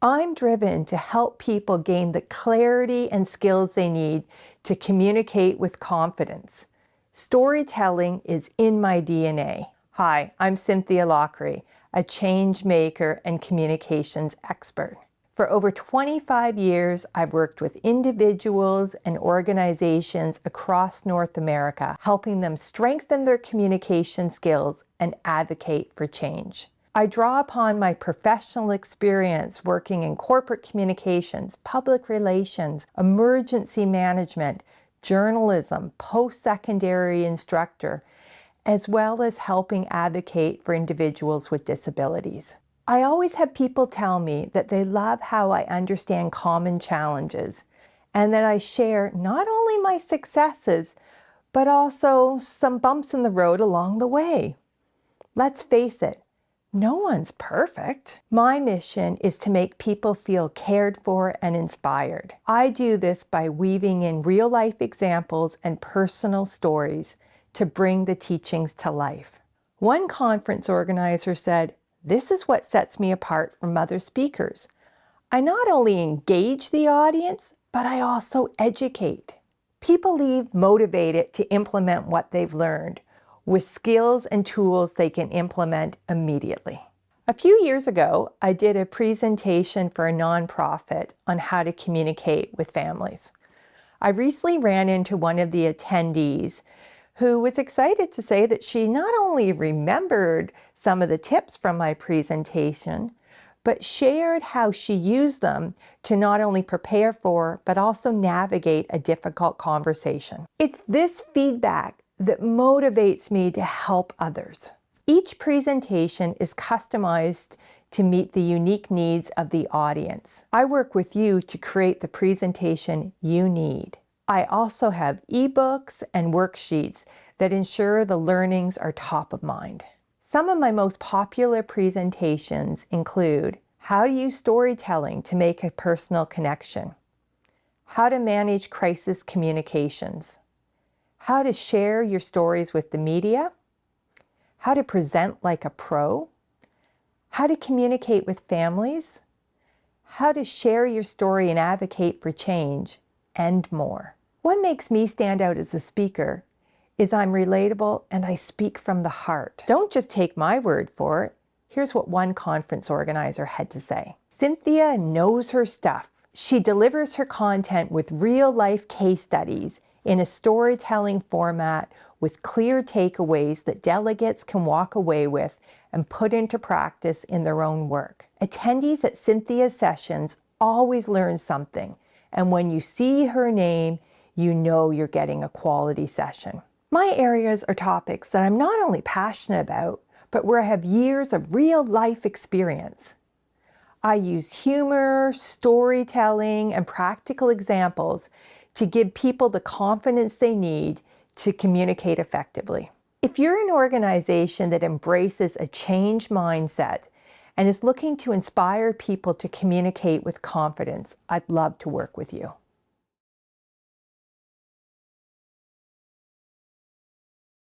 I'm driven to help people gain the clarity and skills they need to communicate with confidence. Storytelling is in my DNA. Hi, I'm Cynthia Lockrey, a change maker and communications expert. For over 25 years, I've worked with individuals and organizations across North America, helping them strengthen their communication skills and advocate for change. I draw upon my professional experience working in corporate communications, public relations, emergency management, journalism, post-secondary instructor, as well as helping advocate for individuals with disabilities. I always have people tell me that they love how I understand common challenges and that I share not only my successes, but also some bumps in the road along the way. Let's face it, no one's perfect. My mission is to make people feel cared for and inspired. I do this by weaving in real-life examples and personal stories to bring the teachings to life. One conference organizer said, "This is what sets me apart from other speakers. I not only engage the audience, but I also educate." People leave motivated to implement what they've learned, with skills and tools they can implement immediately. A few years ago, I did a presentation for a nonprofit on how to communicate with families. I recently ran into one of the attendees who was excited to say that she not only remembered some of the tips from my presentation, but shared how she used them to not only prepare for, but also navigate a difficult conversation. It's this feedback that motivates me to help others. Each presentation is customized to meet the unique needs of the audience. I work with you to create the presentation you need. I also have ebooks and worksheets that ensure the learnings are top of mind. Some of my most popular presentations include how to use storytelling to make a personal connection, how to manage crisis communications, how to share your stories with the media, how to present like a pro, how to communicate with families, how to share your story and advocate for change, and more. What makes me stand out as a speaker is I'm relatable and I speak from the heart. Don't just take my word for it. Here's what one conference organizer had to say. "Cynthia knows her stuff. She delivers her content with real-life case studies in a storytelling format with clear takeaways that delegates can walk away with and put into practice in their own work. Attendees at Cynthia's sessions always learn something, and when you see her name, you know you're getting a quality session." My areas are topics that I'm not only passionate about, but where I have years of real-life experience. I use humor, storytelling, and practical examples to give people the confidence they need to communicate effectively. If you're an organization that embraces a change mindset and is looking to inspire people to communicate with confidence, I'd love to work with you.